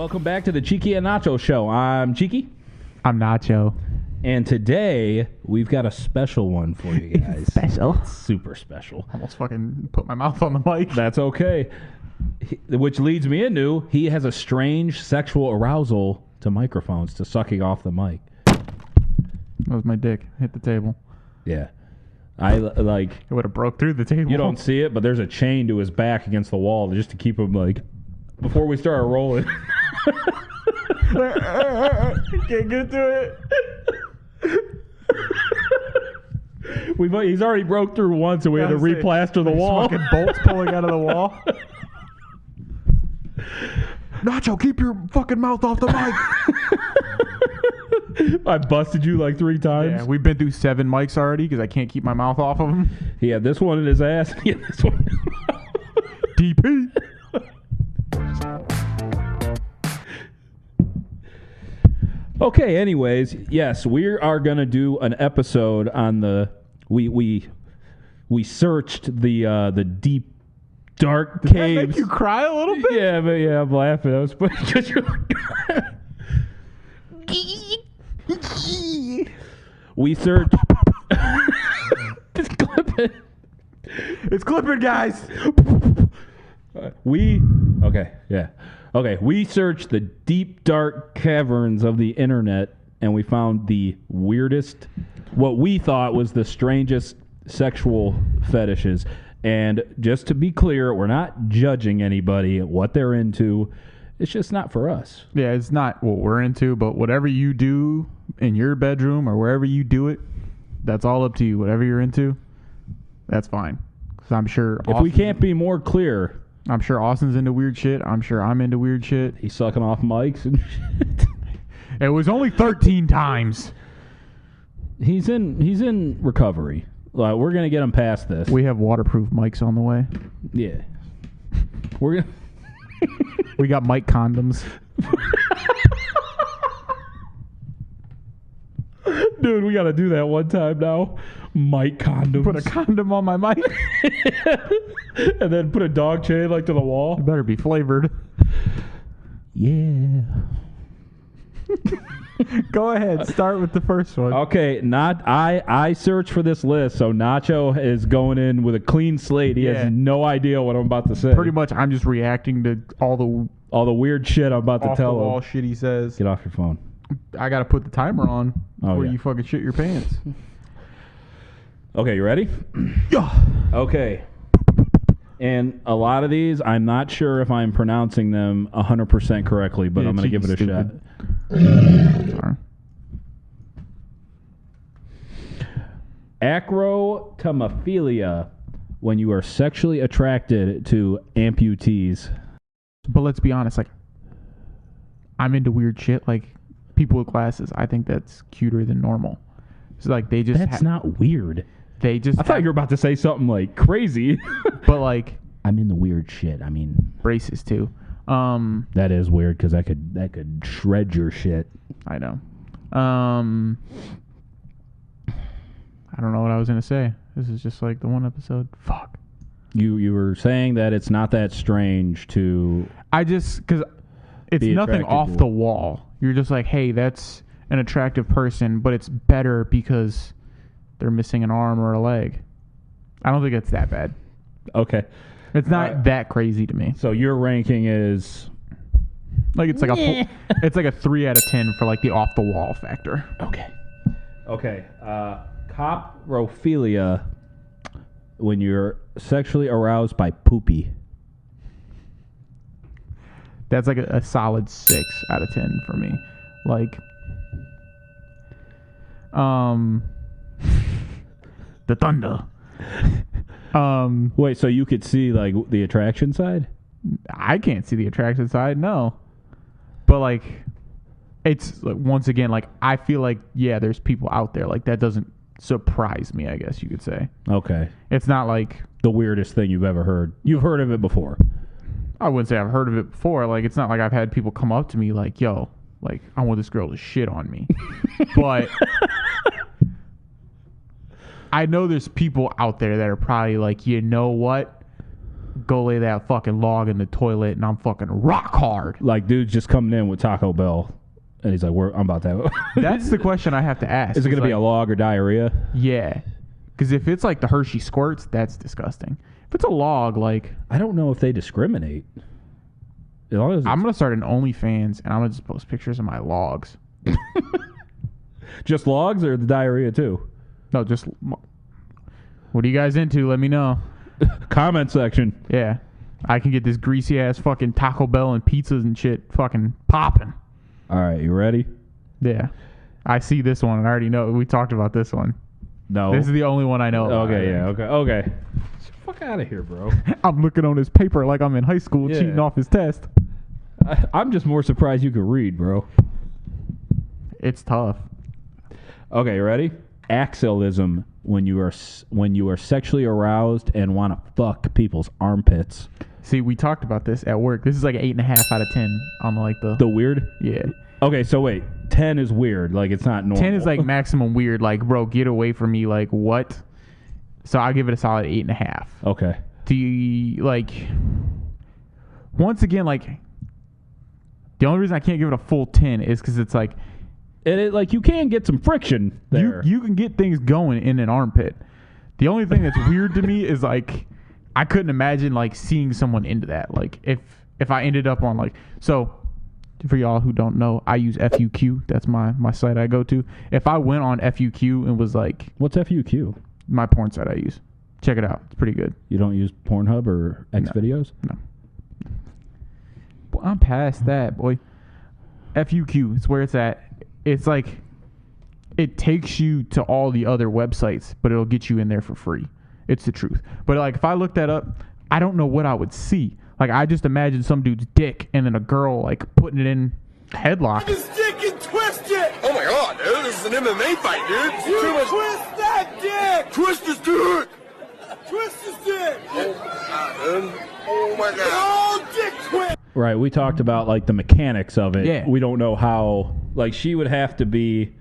Welcome back to the Cheeki and Nacho Show. I'm Cheeki. I'm Nacho. And today, we've got a special one for you guys. Special? It's super special. Almost fucking put my mouth on the mic. That's okay. Which leads me into, he has a strange sexual arousal to microphones, to sucking off the mic. That was my dick. Hit the table. Yeah. I like... It would have broke through the table. You don't see it, but there's a chain to his back against the wall just to keep him, like... Before we start rolling... Can't get to it. He's already broke through once, and we had to replaster the wall. Fucking bolts pulling out of the wall. Nacho, keep your fucking mouth off the mic. I busted you like 3 times. Yeah, we've been through 7 mics already because I can't keep my mouth off of them. He had this one in his ass. He had this one. DP. Okay, anyways, yes, we are going to do an episode on the... We searched the deep, dark caves. Did that make you cry a little bit? Yeah, but yeah, I'm laughing. I was because you're like... We searched... It's clipping. It's clipping, guys. We searched the deep, dark caverns of the internet, and we found the weirdest, what we thought was the strangest sexual fetishes. And just to be clear, we're not judging anybody what they're into. It's just not for us. Yeah, it's not what we're into, but whatever you do in your bedroom or wherever you do it, that's all up to you. Whatever you're into, that's fine. Because I'm sure... If we can't be more clear... I'm sure Austin's into weird shit. I'm sure I'm into weird shit. He's sucking off mics and shit. It was only 13 times. He's in recovery. Like, we're gonna get him past this. We have waterproof mics on the way. Yeah. We're gonna... We got mic condoms. Dude, we gotta do that one time now. Mic condoms. Put a condom on my mic. And then put a dog chain like to the wall. It better be flavored. Yeah. Go ahead. Start with the first one. Okay, I searched for this list, so Nacho is going in with a clean slate. He has no idea what I'm about to say. Pretty much, I'm just reacting to all the weird shit I'm about to tell him. All shit he says. Get off your phone. I gotta put the timer on before you fucking shit your pants. Okay, you ready? Yeah. Okay. And a lot of these, I'm not sure if I'm pronouncing them 100% correctly, but I'm going to give it a shot. Sorry. Acrotomophilia, when you are sexually attracted to amputees. But let's be honest, like, I'm into weird shit, like people with glasses. I think that's cuter than normal. So like they just That's not weird. They just I thought you were about to say something like crazy. But like I'm in the weird shit. I mean braces too. That is weird because that could shred your shit. I know. I don't know what I was gonna say. This is just like the one episode. Fuck. You were saying that it's not that strange to... because it's nothing off the wall. You're just like, hey, that's an attractive person, but it's better because they're missing an arm or a leg. I don't think it's that bad. Okay. It's not that crazy to me. So your ranking is... Like it's like it's like a 3 out of 10 for like the off the wall factor. Okay. Coprophilia, when you're sexually aroused by poopy. That's like a solid 6 out of 10 for me. Like, the thunder. Wait, so you could see like the attraction side? I can't see the attraction side, no. But like, it's like, once again, like I feel like there's people out there like that doesn't surprise me. I guess you could say. Okay. It's not like the weirdest thing you've ever heard. You've heard of it before. I wouldn't say I've heard of it before. Like, it's not like I've had people come up to me like, yo, like, I want this girl to shit on me. But I know there's people out there that are probably like, you know what? go lay that fucking log in the toilet, and I'm fucking rock hard. Like, dude's just coming in with Taco Bell, and he's like, I'm about that. That's the question I have to ask. Is it going to be a log or diarrhea? Yeah. Because if it's like the Hershey squirts, that's disgusting. If it's a log, like... I don't know if they discriminate. I'm going to start an OnlyFans, and I'm going to just post pictures of my logs. Just logs or the diarrhea too? No, just... What are you guys into? Let me know. Comment section. Yeah. I can get this greasy-ass fucking Taco Bell and pizzas and shit fucking popping. All right, you ready? Yeah. I see this one, and I already know. We talked about this one. No. This is the only one I know about. Okay, yeah, okay. Get the fuck out of here, bro. I'm looking on his paper like I'm in high school cheating off his test. I'm just more surprised you could read, bro. It's tough. Okay, you ready? Axialism, when you are sexually aroused and want to fuck people's armpits. See, we talked about this at work. This is like an 8.5 out of 10 on like the weird? Yeah. Okay, so wait. 10 is weird. Like, it's not normal. 10 is like maximum weird. Like, bro, get away from me. Like, what? So I'll give it a solid 8.5. Okay. Do you, like... Once again, like... The only reason I can't give it a full 10 is because it's like... Like, you can get some friction there. You can get things going in an armpit. The only thing that's weird to me is, like... I couldn't imagine, like, seeing someone into that. Like, if I ended up on, like... So... For y'all who don't know, I use FUQ. That's my site I go to. If I went on FUQ and was like... What's FUQ? My porn site I use. Check it out. It's pretty good. You don't use Pornhub or Xvideos? No. Well, I'm past that, boy. FUQ. It's where it's at. It's like... It takes you to all the other websites, but it'll get you in there for free. It's the truth. But, like, if I looked that up, I don't know what I would see. Like, I just imagine some dude's dick and then a girl, like, putting it in a headlock. His dick and twist it! Oh my god, dude, this is an MMA fight, dude. Twist that dick! Twist his dick! Twist his dick! Oh my god. Oh, dick twist! Right, we talked about, like, the mechanics of it. Yeah. We don't know how... Like, she would have to be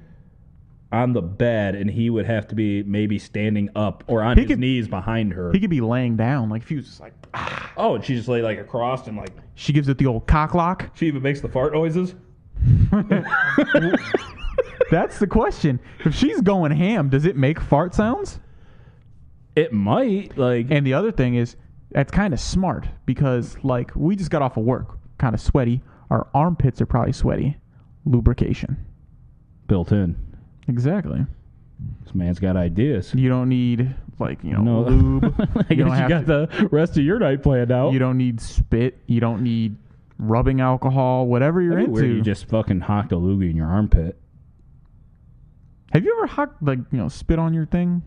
on the bed, and he would have to be maybe standing up or on his knees behind her. He could be laying down. Like, if he was just like... Oh, and she just lay, like, across and, like... She gives it the old cock lock. She even makes the fart noises. That's the question. If she's going ham, does it make fart sounds? It might, like... And the other thing is, that's kind of smart because, like, we just got off of work, kind of sweaty. Our armpits are probably sweaty. Lubrication. Built in. Exactly. This man's got ideas. You don't need, like, lube. I guess you got the rest of your night planned out. You don't need spit. You don't need rubbing alcohol, whatever you're into. You just fucking hocked a loogie in your armpit. Have you ever hocked, like, spit on your thing?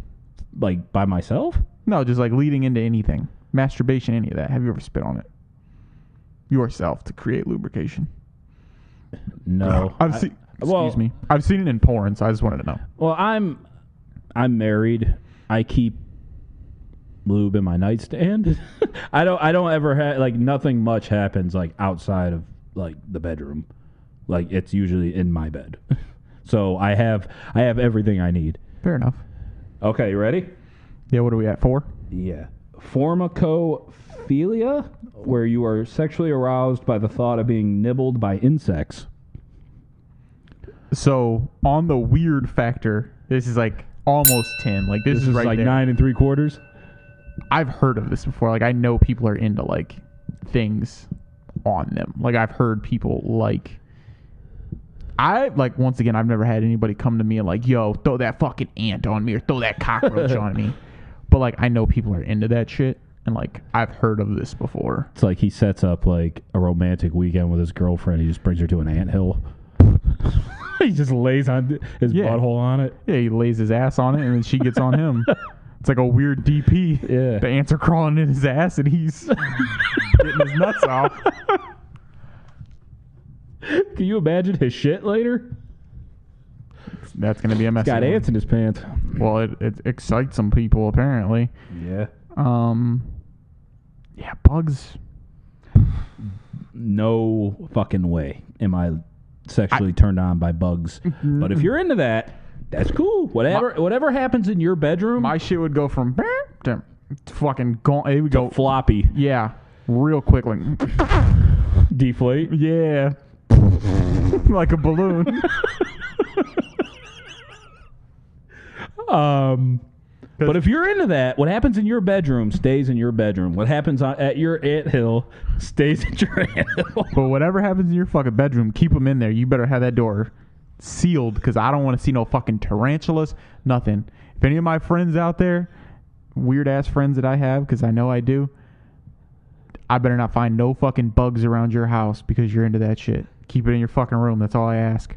Like, by myself? No, just, like, leading into anything. Masturbation, any of that. Have you ever spit on it? Yourself to create lubrication? No. Excuse me. I've seen it in porn, so I just wanted to know. Well, I'm married. I keep lube in my nightstand. I don't ever have, like, nothing much happens, like, outside of, like, the bedroom. Like, it's usually in my bed. So I have everything I need. Fair enough. Okay, you ready? Yeah, what are we at, 4? Yeah. Formakofilia, where you are sexually aroused by the thought of being nibbled by insects. So, on the weird factor, this is like almost 10. Like, this is right like there. 9 3/4. I've heard of this before. Like, I know people are into, like, things on them. Like, I've heard people, like... once again, I've never had anybody come to me and, like, yo, throw that fucking ant on me or throw that cockroach on me. But, like, I know people are into that shit. And, like, I've heard of this before. It's like he sets up, like, a romantic weekend with his girlfriend. He just brings her to an anthill. He just lays on his butthole on it. Yeah, he lays his ass on it, and then she gets on him. It's like a weird DP. Yeah. The ants are crawling in his ass, and he's getting his nuts off. Can you imagine his shit later? That's going to be a mess. He's got ants in his pants. Well, it excites some people, apparently. Yeah. Yeah, bugs. No fucking way am I sexually turned on by bugs. But if you're into that, that's cool. Whatever happens in your bedroom. My shit would go from fucking gone. Here we go. Floppy. Yeah, real quick, like Deflate. yeah, like a balloon. But if you're into that, what happens in your bedroom stays in your bedroom. What happens at your anthill stays at your anthill. But whatever happens in your fucking bedroom, keep them in there. You better have that door sealed because I don't want to see no fucking tarantulas, nothing. If any of my friends out there, weird ass friends that I have, because I know I do, I better not find no fucking bugs around your house because you're into that shit. Keep it in your fucking room. That's all I ask.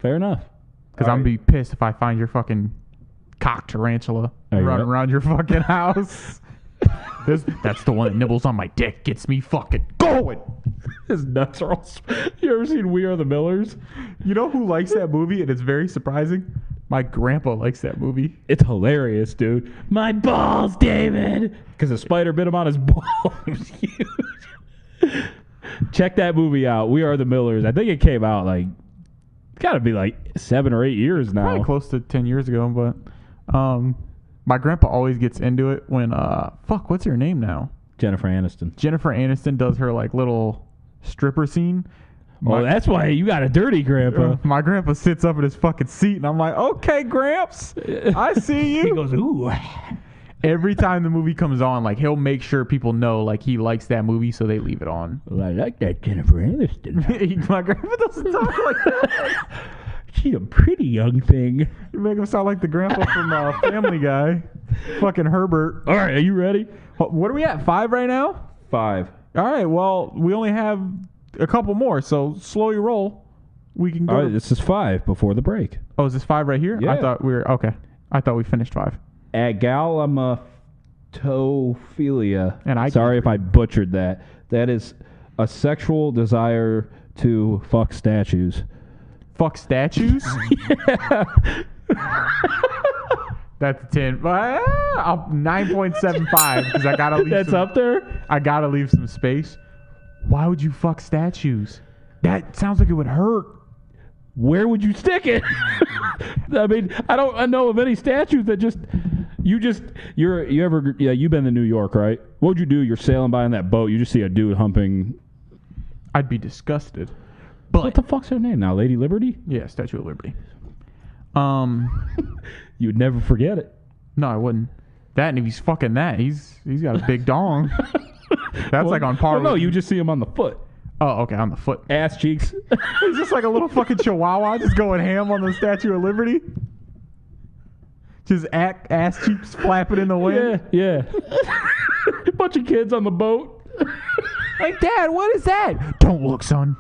Fair enough. Because I'm going to be pissed if I find your fucking cock tarantula running around your fucking house. That's the one that nibbles on my dick, gets me fucking going. His nuts are all... You ever seen We Are the Millers? You know who likes that movie, and it's very surprising? My grandpa likes that movie. It's hilarious, dude. My balls, David! Because a spider bit him on his balls. Huge. Check that movie out. We Are the Millers. I think it came out like... It's got to be like 7 or 8 years now. Probably close to 10 years ago, but... my grandpa always gets into it when what's her name now? Jennifer Aniston. Jennifer Aniston does her like little stripper scene. That's why you got a dirty grandpa. My grandpa sits up in his fucking seat and I'm like, okay, Gramps, I see you. He goes, ooh. Every time the movie comes on, like he'll make sure people know like he likes that movie, so they leave it on. Well, I like that Jennifer Aniston. My grandpa doesn't talk like that. She's a pretty young thing. You make him sound like the grandpa from Family Guy. Fucking Herbert. All right, are you ready? What are we at? 5 right now? 5. All right, well, we only have a couple more, so slow your roll. We can go. All right, this is 5 before the break. Oh, is this 5 right here? Yeah. I thought we were... Okay. I thought we finished 5. Acrotomophilia. And Sorry if I butchered that. That is a sexual desire to fuck statues. Fuck statues? Yeah. That's 10. 9.75 because I gotta leave. That's up there? I gotta leave some space. Why would you fuck statues? That sounds like it would hurt. Where would you stick it? I mean, I know of any statues that you've been to New York, right? What would you do? You're sailing by in that boat, you just see a dude humping. I'd be disgusted. But what the fuck's her name now? Lady Liberty? Yeah, Statue of Liberty. You'd never forget it. No, I wouldn't. That, and if he's fucking that, he's got a big dong. That's like on par with... No, you just see him on the foot. Oh, okay, on the foot. Ass cheeks. He's just like a little fucking chihuahua just going ham on the Statue of Liberty. Just ass cheeks flapping in the wind. Yeah. A bunch of kids on the boat. Like, Dad, what is that? Don't look, son.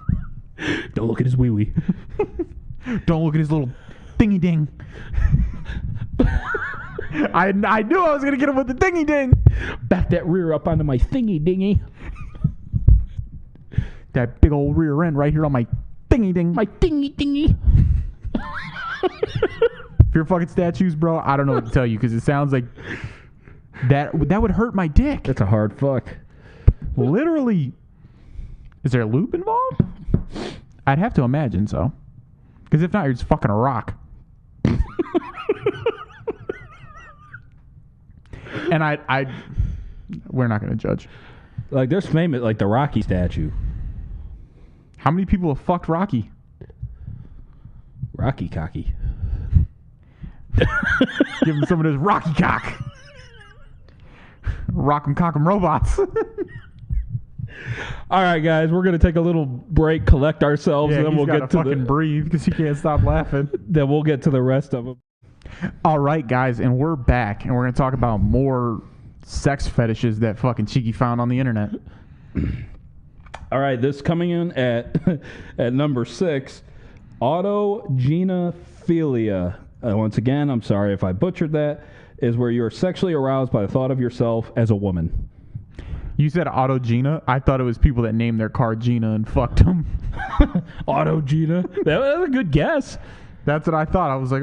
Don't look at his wee-wee. Don't look at his little thingy-ding. I knew I was going to get him with the thingy-ding. Back that rear up onto my thingy-dingy. That big old rear end right here on my thingy-ding. My thingy-dingy. If you're fucking statues, bro, I don't know what to tell you because it sounds like that would hurt my dick. That's a hard fuck. Literally. Is there a loop involved? I'd have to imagine so. Because if not, you're just fucking a rock. And we're not going to judge. Like, there's famous, like the Rocky statue. How many people have fucked Rocky? Rocky cocky. Give him some of this Rocky cock. Rock'em cock'em robots. All right, guys, we're going to take a little break, collect ourselves, and then we'll get to fucking breathe because he can't stop laughing. Then we'll get to the rest of them. All right, guys, and we're back, and we're going to talk about more sex fetishes that fucking Cheeky found on the internet. All right, this coming in at number 6, Autogena. Once again, I'm sorry if I butchered that, is where you're sexually aroused by the thought of yourself as a woman. You said Autogena? I thought it was people that named their car Gina and fucked them. Autogena? That was a good guess. That's what I thought. I was like,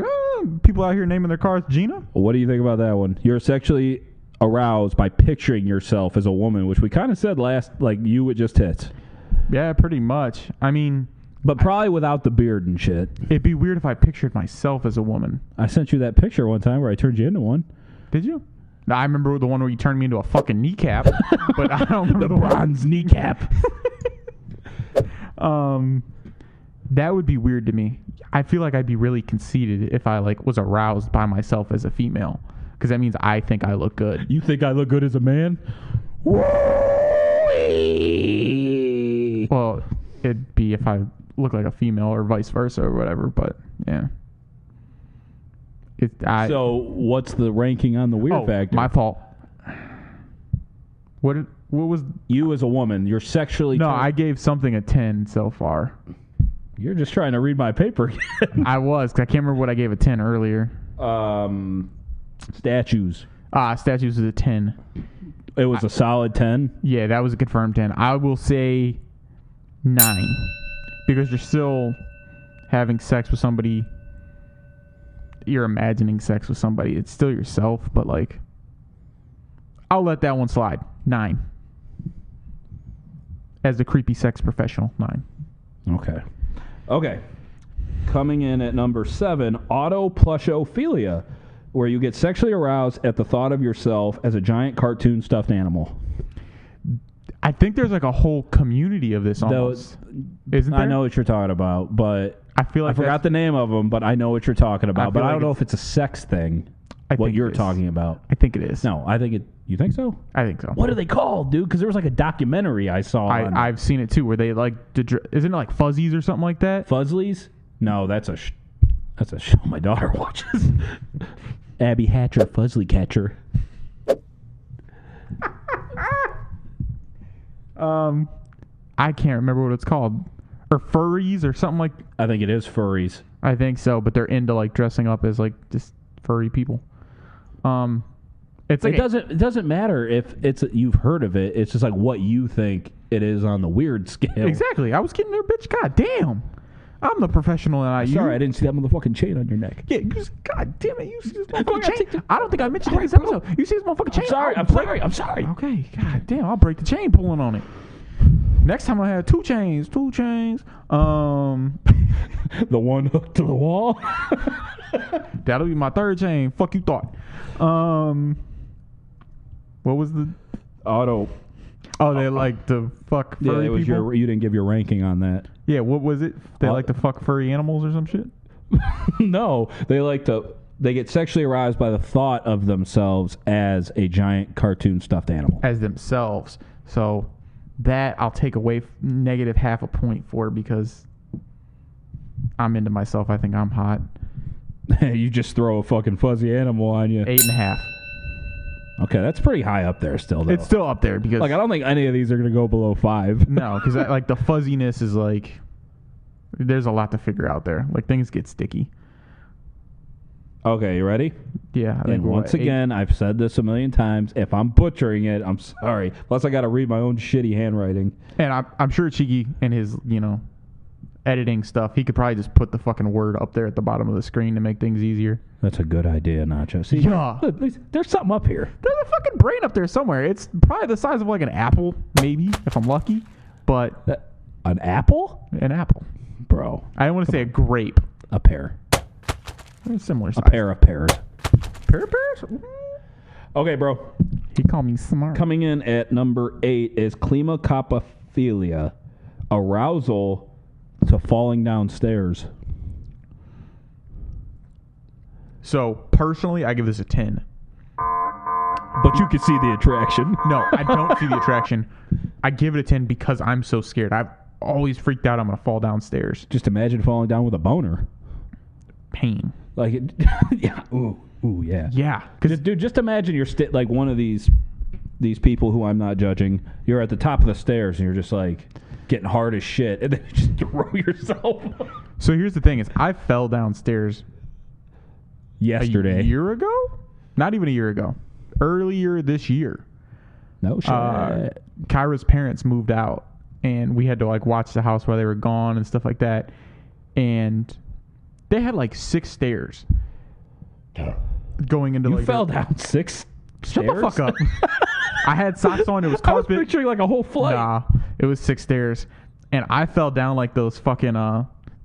people out here naming their cars Gina? What do you think about that one? You're sexually aroused by picturing yourself as a woman, which we kind of said last, like you with just tits. Yeah, pretty much. I mean... But probably without the beard and shit. It'd be weird if I pictured myself as a woman. I sent you that picture one time where I turned you into one. Did you? I remember the one where you turned me into a fucking kneecap, but I don't remember the bronze kneecap. That would be weird to me. I feel like I'd be really conceited if I like was aroused by myself as a female, because that means I think I look good. You think I look good as a man? Well, it'd be if I look like a female or vice versa or whatever, but yeah. So what's the ranking on the weird factor? My fault. What was... You as a woman, you're sexually... No, I gave something a 10 so far. You're just trying to read my paper again. I was, because I can't remember what I gave a 10 earlier. Statues. Statues is a 10. It was a solid 10? Yeah, that was a confirmed 10. I will say 9. Because you're still having sex with somebody. You're imagining sex with somebody. It's still yourself, but like... I'll let that one slide. 9. As a creepy sex professional, 9. Okay. Coming in at number 7, Plushophelia, where you get sexually aroused at the thought of yourself as a giant cartoon stuffed animal. I think there's like a whole community of this almost. Isn't there? I know what you're talking about, but I feel like I forgot the name of them, but I know what you're talking about. But I don't know if it's a sex thing. What you're talking about. I think it is. No, I think it... You think so? I think so. What are they called, dude? Because there was like a documentary I saw. I've seen it too, where they like... Isn't it like Fuzzies or something like that? Fuzzlies? No, that's a show my daughter watches. Abby Hatcher, Fuzzly Catcher. I can't remember what it's called. Or furries or something like... I think it is furries. I think so, but they're into like dressing up as like just furry people. It's like it doesn't matter if you've heard of it. It's just like what you think it is on the weird scale. Exactly. I was kidding there, bitch. God damn. I'm the professional and I... Sorry, I didn't see that motherfucking chain on your neck. Yeah, God damn it. You see this motherfucking chain? I don't think I mentioned it in this episode. You see this motherfucking chain? I'm sorry. Okay, God damn. I'll break the chain pulling on it. Next time I have 2 chains. The one hooked to the wall. That'll be my 3rd chain. Fuck you thought. What was the... Auto... Oh, they like to fuck furry it was people? You didn't give your ranking on that. Yeah, what was it? They like to fuck furry animals or some shit? No, they get sexually aroused by the thought of themselves as a giant cartoon stuffed animal. As themselves. So that I'll take away negative half a point for because I'm into myself. I think I'm hot. You just throw a fucking fuzzy animal on you. 8.5. Okay, that's pretty high up there still, though. It's still up there because... Like, I don't think any of these are going to go below 5. No, because like the fuzziness is like... There's a lot to figure out there. Like, things get sticky. Okay, you ready? Yeah. And once again, I've said this a million times. If I'm butchering it, I'm sorry. Plus, I got to read my own shitty handwriting. And I'm sure Cheeky and his, editing stuff, he could probably just put the fucking word up there at the bottom of the screen to make things easier. That's a good idea, Nacho. See, yeah. Look, there's something up here. There's a fucking brain up there somewhere. It's probably the size of like an apple, maybe, if I'm lucky. But... An apple? An apple. Bro. I don't want to say a grape. A pear. They're similar size. A pair of pears. Pair of pears? Okay, bro. He called me smart. Coming in at number 8 is Climacopaphilia. Arousal to falling down stairs. So, personally, I give this a 10. But you can see the attraction. No, I don't see the attraction. I give it a 10 because I'm so scared. I've always freaked out I'm going to fall downstairs. Just imagine falling down with a boner. Pain. Like, yeah. Ooh, yeah. Yeah. Dude, just imagine you're like one of these people who I'm not judging. You're at the top of the stairs and you're just like getting hard as shit, and then you just throw yourself. So here's the thing: is I fell downstairs yesterday, a year ago, not even a year ago, earlier this year. No shit. Kyra's parents moved out, and we had to like watch the house while they were gone and stuff like that, and they had like 6 stairs going into. You like fell down 6 Shut stairs? the fuck up. I had socks on. It was carpet. I was picturing like a whole flight. Nah, it was 6 stairs, and I fell down like those fucking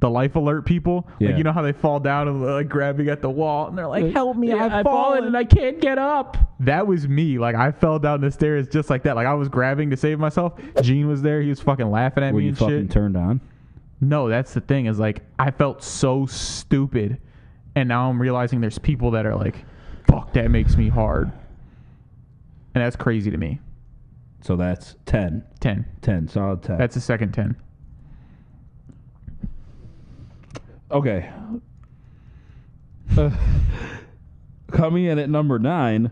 the life alert people. Yeah. Like, you know how they fall down and like grabbing at the wall and they're like, help me, I've fallen and I can't get up. That was me. Like, I fell down the stairs just like that. Like, I was grabbing to save myself. Gene was there. He was fucking laughing at me and shit. Were you fucking turned on? No, that's the thing is, like, I felt so stupid. And now I'm realizing there's people that are like, fuck, that makes me hard. And that's crazy to me. So that's 10. 10. 10. Solid 10. That's the second 10. Okay. Coming in at number 9,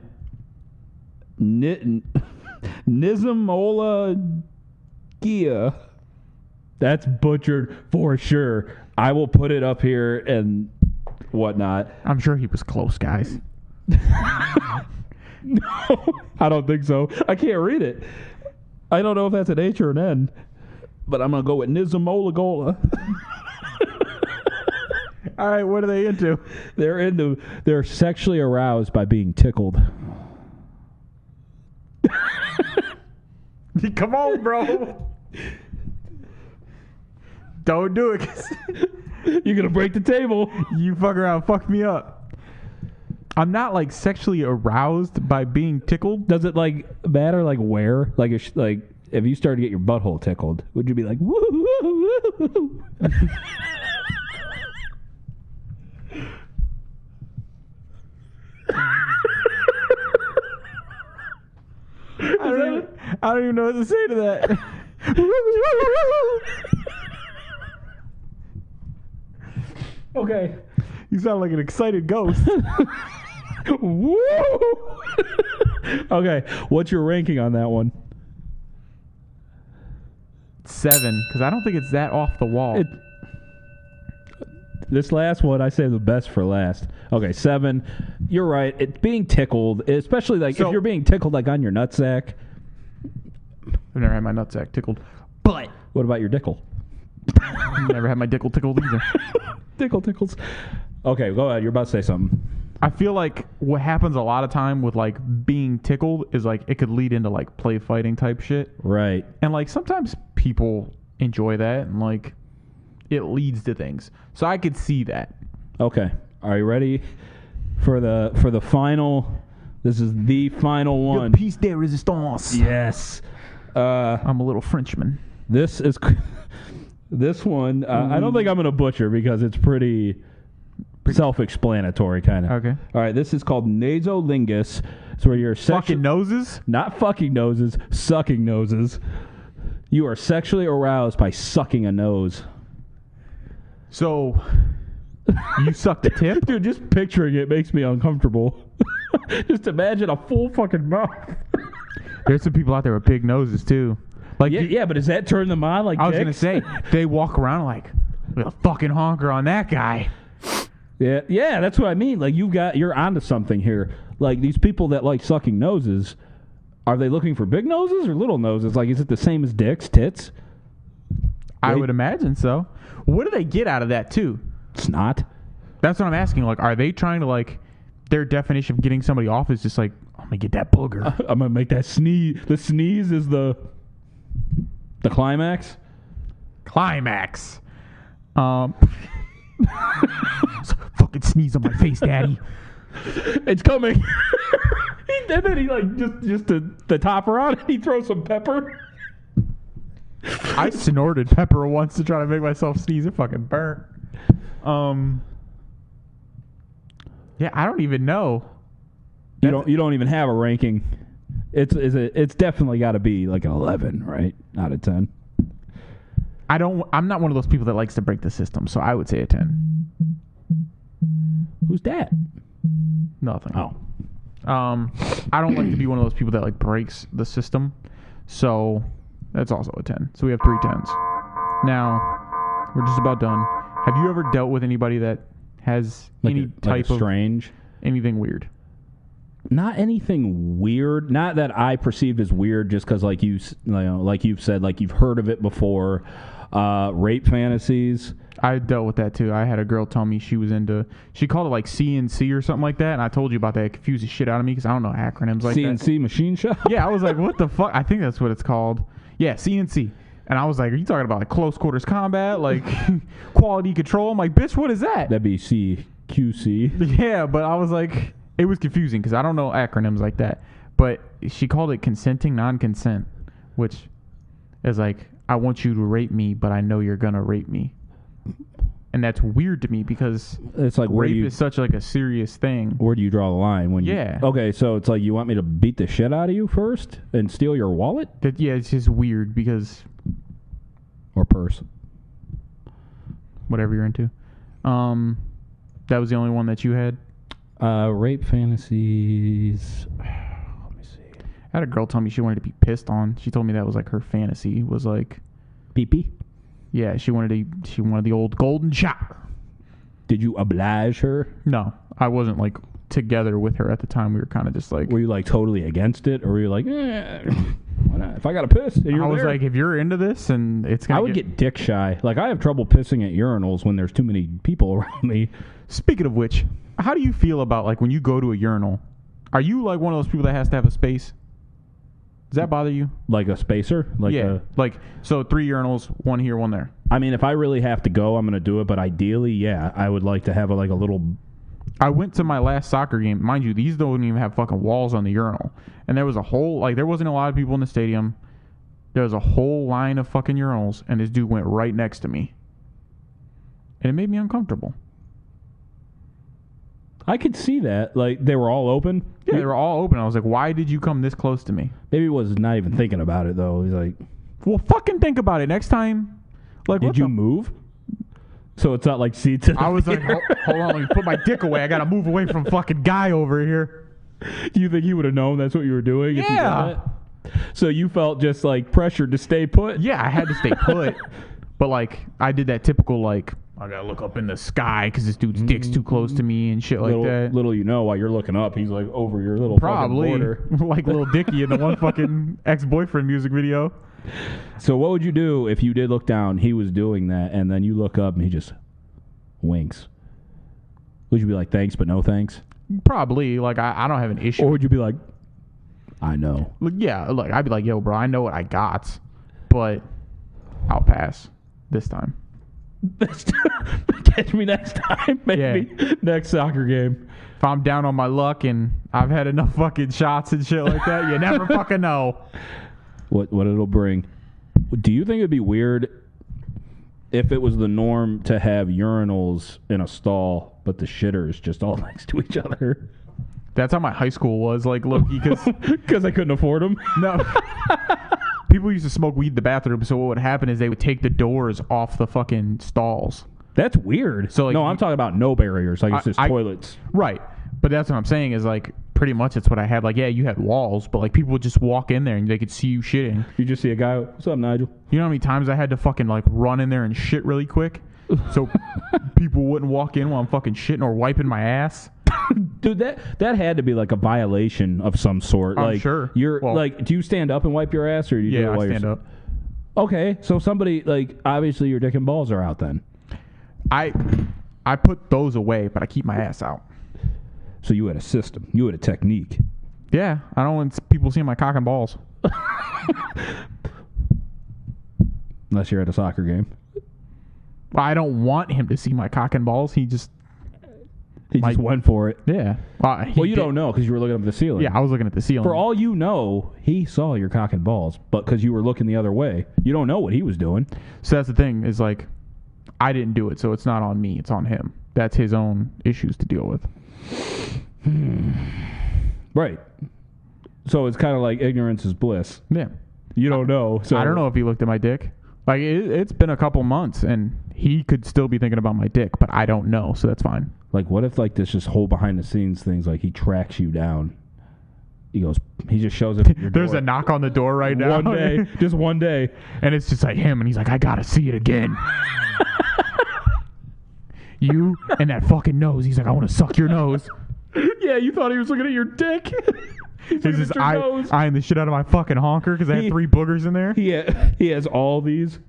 Nissamolagola. That's butchered for sure. I will put it up here and whatnot. I'm sure he was close, guys. No, I don't think so. I can't read it. I don't know if that's an H or an N, but I'm going to go with Nissamolagola. All right, what are they into? They're sexually aroused by being tickled. Come on, bro. Don't do it. You're going to break the table. You fuck around, fuck me up. I'm not like sexually aroused by being tickled. Does it like matter like where? Like if you started to get your butthole tickled, would you be like, woo, woo, woo? I don't even know what to say to that. Okay. You sound like an excited ghost. Woo! Okay, what's your ranking on that one? 7, because I don't think it's that off the wall. This last one, I say the best for last. Okay, 7. You're right. It's being tickled, especially like if you're being tickled like on your nutsack. I've never had my nutsack tickled. But what about your dickle? I've never had my dickle tickled either. Dickle tickles. Okay, go ahead. You're about to say something. I feel like what happens a lot of time with like being tickled is like it could lead into like play fighting type shit. Right. And like sometimes people enjoy that and like it leads to things. So I could see that. Okay. Are you ready for the final? This is the final one. Piece de resistance. Yes. I'm a little Frenchman. This one, I don't think I'm going to butcher because it's pretty self-explanatory, kind of. Okay. All right, this is called Nasolingus. It's where you're fucking noses? Not fucking noses, sucking noses. You are sexually aroused by sucking a nose. So, you suck the tip? Dude, just picturing it makes me uncomfortable. Just imagine a full fucking mouth. There's some people out there with big noses, too. Like yeah, but does that turn them on? Like I was going to say, they walk around like, with a fucking honker on that guy. Yeah, that's what I mean. Like you're onto something here. Like these people that like sucking noses, are they looking for big noses or little noses? Like, is it the same as dicks, tits? I would imagine so. What do they get out of that too? Snot. That's what I'm asking. Like, are they trying to like their definition of getting somebody off is just like, I'm gonna get that booger. I'm gonna make that sneeze. The sneeze is the climax. Climax. Fucking sneeze on my face, Daddy. It's coming. And then he like just the topper on it, he throws some pepper. I snorted pepper once to try to make myself sneeze. It fucking burnt. Yeah, I don't even know. You don't even have a ranking. It's definitely got to be like an 11, right? Out of 10. I'm not one of those people that likes to break the system, so I would say a 10. Who's that? Nothing. Oh. I don't like to be one of those people that like breaks the system, so that's also a 10. So we have 3 10s. Now, we're just about done. Have you ever dealt with anybody that has any type of strange, anything weird? Not anything weird. Not that I perceived as weird, just because, like you've said, like you've heard of it before. Rape fantasies. I dealt with that too. I had a girl tell me she called it like CNC or something like that, and I told you about that. It confused the shit out of me because I don't know acronyms like CNC that. machine shop? Yeah, I was like, what the fuck? I think that's what it's called. Yeah, CNC. And I was like, are you talking about like close quarters combat, like quality control? I'm like, bitch, what is that? That'd be CQC. Yeah, but I was like, it was confusing because I don't know acronyms like that. But she called it consenting non-consent, which is like, I want you to rape me, but I know you're gonna rape me. And that's weird to me because it's like rape is such like a serious thing. Where do you draw the line? When yeah. Okay, so it's like you want me to beat the shit out of you first and steal your wallet? Yeah, it's just weird because... Or purse. Whatever you're into. That was the only one that you had? Rape fantasies... Let me see. I had a girl tell me she wanted to be pissed on. She told me that was like her fantasy. Was like... Pee-pee? Yeah, she wanted the old golden shower. Did you oblige her? No, I wasn't like together with her at the time. We were kind of just like... Were you like totally against it? Or were you like, why not? If I got to piss, and you're I was there. like, if you're into this and it's gonna I would get dick shy. Like, I have trouble pissing at urinals when there's too many people around me. Speaking of which, how do you feel about like when you go to a urinal? Are you like one of those people that has to have a space? Does that bother you? Like a spacer? Like yeah. Like, so 3 urinals, 1 here, 1 there. I mean, if I really have to go, I'm going to do it. But ideally, yeah, I would like to have a little... I went to my last soccer game. Mind you, these don't even have fucking walls on the urinal. And there was a whole... Like, there wasn't a lot of people in the stadium. There was a whole line of fucking urinals. And this dude went right next to me. And it made me uncomfortable. I could see that. Like, they were all open? Yeah, they were all open. I was like, why did you come this close to me? Maybe he was not even thinking about it, though. He's like... Well, fucking think about it. Next time... Like, did you move? So it's not like seats. I was like, hold on, let me put my dick away. I got to move away from fucking guy over here. Do you think he would have known that's what you were doing? Yeah. If you did that? So you felt just like pressured to stay put? Yeah, I had to stay put. But like, I did that typical like, I got to look up in the sky because this dude's dick's too close to me and shit like that. Little you know, while you're looking up, he's like over your little probably fucking border. Like Little Dicky in the one fucking ex-boyfriend music video. So what would you do if you did look down, he was doing that, and then you look up and he just winks? Would you be like, thanks, but no thanks? Probably. Like, I don't have an issue. Or would you be like, I know? Yeah, look, I'd be like, yo, bro, I know what I got, but I'll pass this time. Catch me next time, maybe. Yeah. Next soccer game. If I'm down on my luck and I've had enough fucking shots and shit like that, you never fucking know. What it'll bring. Do you think it'd be weird if it was the norm to have urinals in a stall, but the shitters just all next to each other? That's how my high school was, like, look, because I couldn't afford them. No. People used to smoke weed in the bathroom, so what would happen is they would take the doors off the fucking stalls. That's weird. So, like, no, I'm talking about no barriers. Like, it's just toilets. Right. But that's what I'm saying is, like, pretty much it's what I had. Like, yeah, you had walls, but, like, people would just walk in there and they could see you shitting. You just see a guy, what's up, Nigel? You know how many times I had to fucking, like, run in there and shit really quick? So people wouldn't walk in while I'm fucking shitting or wiping my ass? Dude, that had to be, like, a violation of some sort. I'm like, sure. You're, like, do you stand up and wipe your ass, or do you do it while I stand up. Okay, so somebody, like, obviously your dick and balls are out then. I put those away, but I keep my ass out. So you had a system. You had a technique. Yeah, I don't want people seeing my cock and balls. Unless you're at a soccer game. Well, I don't want him to see my cock and balls. He just went for it. Yeah. Well, you don't know because you were looking up at the ceiling. Yeah, I was looking at the ceiling. For all you know, he saw your cock and balls, but because you were looking the other way, you don't know what he was doing. So that's the thing is, like, I didn't do it, so it's not on me. It's on him. That's his own issues to deal with. Right. So it's kind of like ignorance is bliss. Yeah. You don't know. So I don't know if he looked at my dick. Like, it's been a couple months, and he could still be thinking about my dick, but I don't know, so that's fine. Like, what if, like, this just whole behind-the-scenes things, like, he tracks you down. He just shows up at your door. There's a knock on the door right now. One day. Just one day. And it's just like him, and he's like, I gotta see it again. You and that fucking nose. He's like, I want to suck your nose. Yeah, you thought he was looking at your dick. He's just eyeing the shit out of my fucking honker because I had 3 boogers in there. He has all these.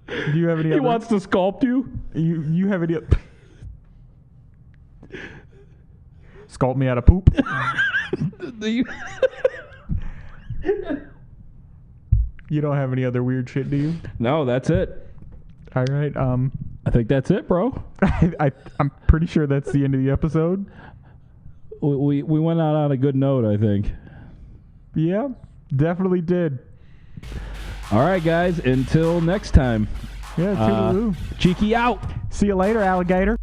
Do you have any? He wants to sculpt you. You have any? Sculpt me out of poop. You don't have any other weird shit, do you? No, that's it. All right. I think that's it, bro. I'm pretty sure that's the end of the episode. We went out on a good note, I think. Yeah, definitely did. All right, guys. Until next time. Yeah, toodaloo. Cheeky out. See you later, alligator.